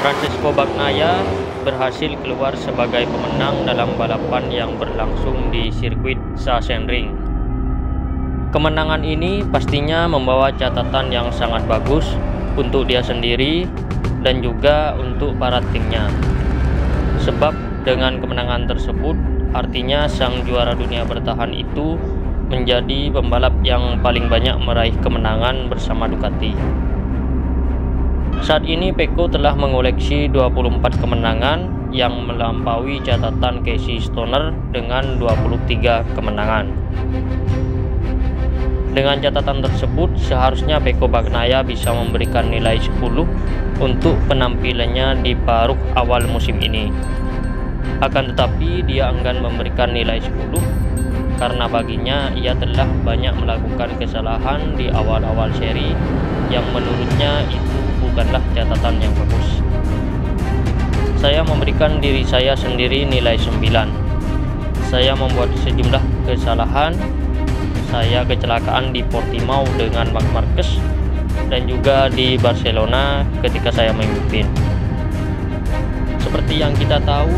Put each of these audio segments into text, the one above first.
Francesco Bagnaia berhasil keluar sebagai pemenang dalam balapan yang berlangsung di sirkuit Sachsenring. Kemenangan ini pastinya membawa catatan yang sangat bagus untuk dia sendiri dan juga untuk para timnya. Sebab dengan kemenangan tersebut, artinya sang juara dunia bertahan itu menjadi pembalap yang paling banyak meraih kemenangan bersama Ducati. Saat ini Pecco telah mengoleksi 24 kemenangan yang melampaui catatan Casey Stoner dengan 23 kemenangan. Dengan catatan tersebut, seharusnya Pecco Bagnaia bisa memberikan nilai 10 untuk penampilannya di paruh awal musim ini. Akan tetapi dia enggan memberikan nilai 10 karena baginya ia telah banyak melakukan kesalahan di awal-awal seri yang menurutnya itu bukanlah catatan yang bagus. Saya memberikan diri saya sendiri nilai 9. Saya membuat sejumlah kesalahan. Saya kecelakaan di Portimao dengan Marc Marquez dan juga di Barcelona ketika saya memimpin. Seperti yang kita tahu,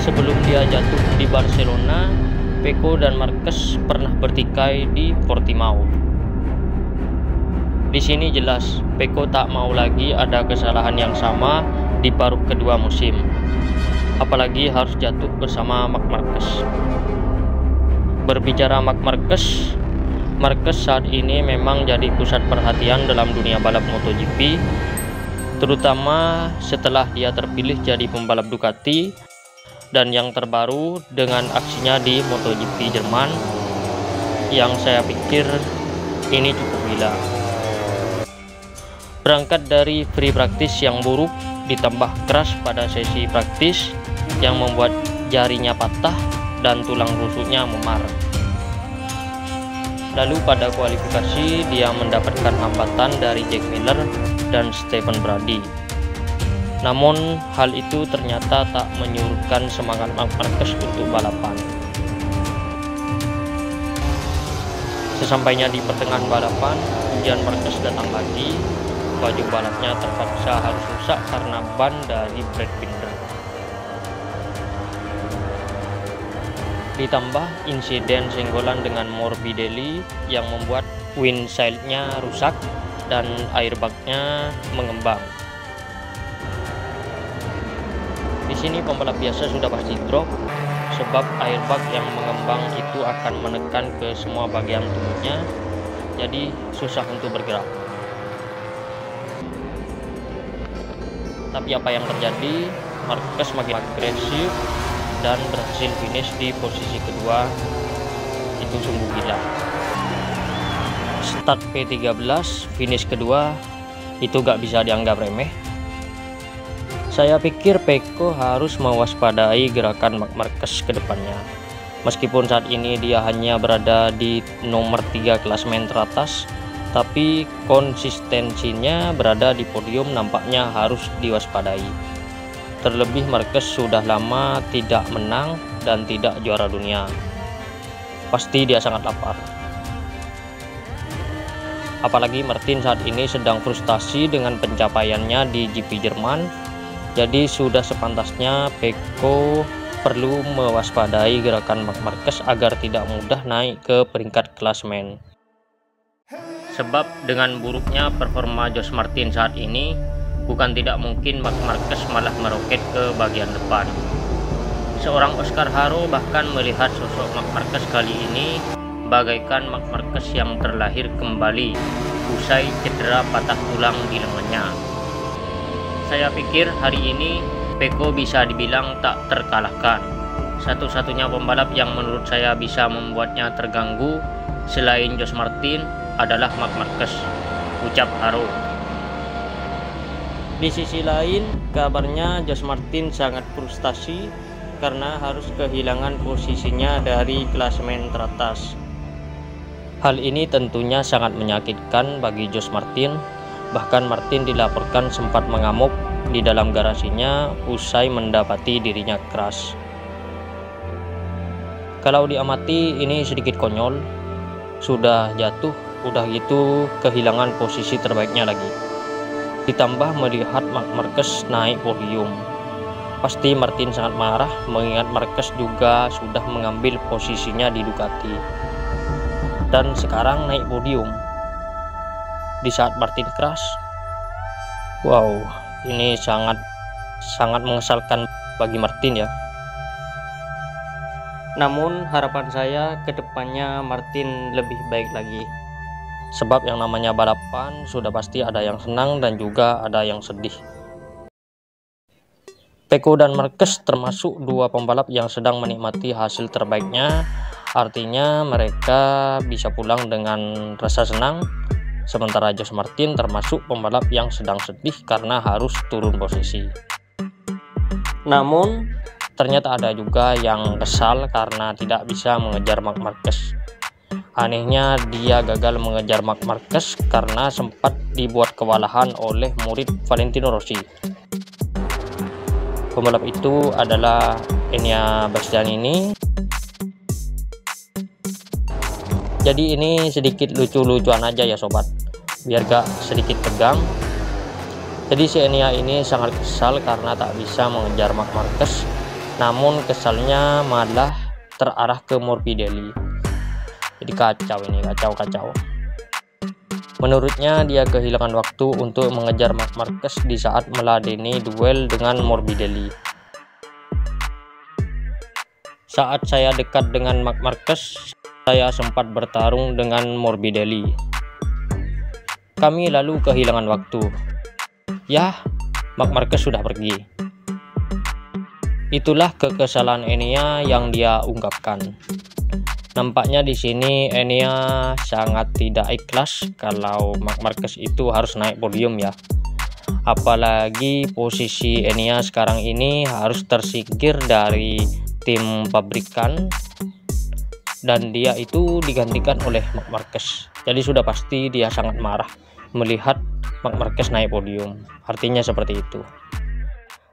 sebelum dia jatuh di Barcelona, Pecco dan Marquez pernah bertikai di Portimao. Di sini jelas Pecco tak mau lagi ada kesalahan yang sama di paruh kedua musim, apalagi harus jatuh bersama Marc Marquez. Berbicara Marc Marquez, saat ini memang jadi pusat perhatian dalam dunia balap MotoGP, terutama setelah dia terpilih jadi pembalap Ducati, dan yang terbaru dengan aksinya di MotoGP Jerman yang saya pikir ini cukup gila. Berangkat dari free practice yang buruk ditambah keras pada sesi praktis yang membuat jarinya patah dan tulang rusuknya memar. Lalu pada kualifikasi dia mendapatkan hambatan dari Jack Miller dan Stefan Bradl. Namun hal itu ternyata tak menyurutkan semangat Marc Marquez untuk balapan. Sesampainya di pertengahan balapan, hujan Marquez datang lagi. Baju balapnya terpaksa harus rusak karena ban dari Brad Binder. Ditambah insiden senggolan dengan Morbidelli yang membuat windshield-nya rusak dan airbag-nya mengembang. Di sini pembalap biasa sudah pasti drop, sebab airbag yang mengembang itu akan menekan ke semua bagian tubuhnya, jadi susah untuk bergerak. Tapi apa yang terjadi? Marquez makin agresif dan berhasil finish di posisi kedua. Itu sungguh gila. Start P13, finish kedua, itu gak bisa dianggap remeh. Saya pikir Pecco harus mewaspadai gerakan Marc Marquez ke depannya. Meskipun saat ini dia hanya berada di nomor 3 klasemen teratas, tapi konsistensinya berada di podium nampaknya harus diwaspadai. Terlebih Marquez sudah lama tidak menang dan tidak juara dunia. Pasti dia sangat lapar. Apalagi Martin saat ini sedang frustasi dengan pencapaiannya di GP Jerman. Jadi sudah sepantasnya Pecco perlu mewaspadai gerakan Marc Marquez agar tidak mudah naik ke peringkat klasemen. Sebab dengan buruknya performa Josh Martin saat ini, bukan tidak mungkin Marc Marquez malah meroket ke bagian depan. Seorang Oscar Haro bahkan melihat sosok Marc Marquez kali ini bagaikan Marc Marquez yang terlahir kembali usai cedera patah tulang di lengannya. Saya pikir hari ini Pecco bisa dibilang tak terkalahkan. Satu-satunya pembalap yang menurut saya bisa membuatnya terganggu selain Josh Martin adalah Marc Marquez, ucap Haro. Di sisi lain, kabarnya Josh Martin sangat frustasi karena harus kehilangan posisinya dari klasemen teratas. Hal ini tentunya sangat menyakitkan bagi Josh Martin. Bahkan Martin dilaporkan sempat mengamuk di dalam garasinya usai mendapati dirinya keras. Kalau diamati ini sedikit konyol. Sudah jatuh, udah gitu kehilangan posisi terbaiknya lagi. ditambah melihat Marc Marquez naik podium. Pasti Martin sangat marah mengingat Marquez juga sudah mengambil posisinya di Ducati dan sekarang naik podium di saat Martin crash. Wow, ini sangat mengesalkan bagi Martin ya. Namun harapan saya kedepannya Martin lebih baik lagi, sebab yang namanya balapan sudah pasti ada yang senang dan juga ada yang sedih. Pecco dan Marquez termasuk dua pembalap yang sedang menikmati hasil terbaiknya, artinya mereka bisa pulang dengan rasa senang, sementara Jose Martin termasuk pembalap yang sedang sedih karena harus turun posisi. Namun ternyata ada juga yang kesal karena tidak bisa mengejar Marc Marquez. Anehnya dia gagal mengejar Marc Marquez karena sempat dibuat kewalahan oleh murid Valentino Rossi. Pembalap itu adalah Enea Bastianini. Jadi ini sedikit lucu-lucuan aja ya sobat, biar gak sedikit tegang. Jadi si Enea ini sangat kesal karena tak bisa mengejar Marc Marquez, namun kesalnya malah terarah ke Morbidelli. Jadi kacau ini, kacau. Menurutnya dia kehilangan waktu untuk mengejar Marc Marquez di saat meladeni duel dengan Morbidelli. Saat saya dekat dengan Marc Marquez, saya sempat bertarung dengan Morbidelli. Kami lalu kehilangan waktu. Yah, Marc Marquez sudah pergi. Itulah kekesalan Enea yang dia ungkapkan. Nampaknya di sini Enea sangat tidak ikhlas kalau Marc Marquez itu harus naik podium ya. Apalagi posisi Enea sekarang ini harus tersingkir dari tim pabrikan dan dia itu digantikan oleh Marc Marquez. Jadi sudah pasti dia sangat marah melihat Marc Marquez naik podium. Artinya seperti itu.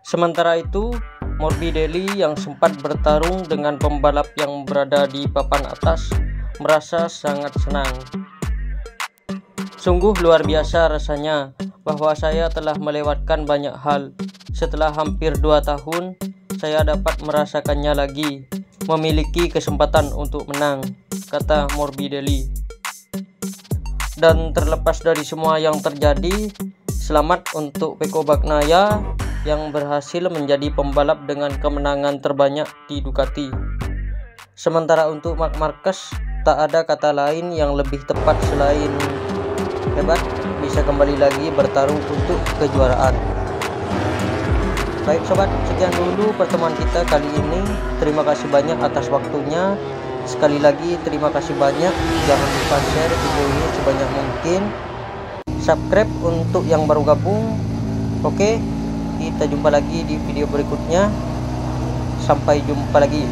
Sementara itu, Morbidelli yang sempat bertarung dengan pembalap yang berada di papan atas merasa sangat senang. Sungguh luar biasa rasanya bahwa saya telah melewatkan banyak hal. Setelah hampir 2 tahun, saya dapat merasakannya lagi, memiliki kesempatan untuk menang, kata Morbidelli. Dan terlepas dari semua yang terjadi, selamat untuk Pecco Bagnaia yang berhasil menjadi pembalap dengan kemenangan terbanyak di Ducati. Sementara untuk Marc Marquez, tak ada kata lain yang lebih tepat selain hebat, bisa kembali lagi bertarung untuk kejuaraan. Baik sobat, sekian dulu pertemuan kita kali ini. Terima kasih banyak atas waktunya. Sekali lagi terima kasih banyak. Jangan lupa share video ini sebanyak mungkin. Subscribe untuk yang baru gabung. Oke, kita jumpa lagi di video berikutnya. Sampai jumpa lagi.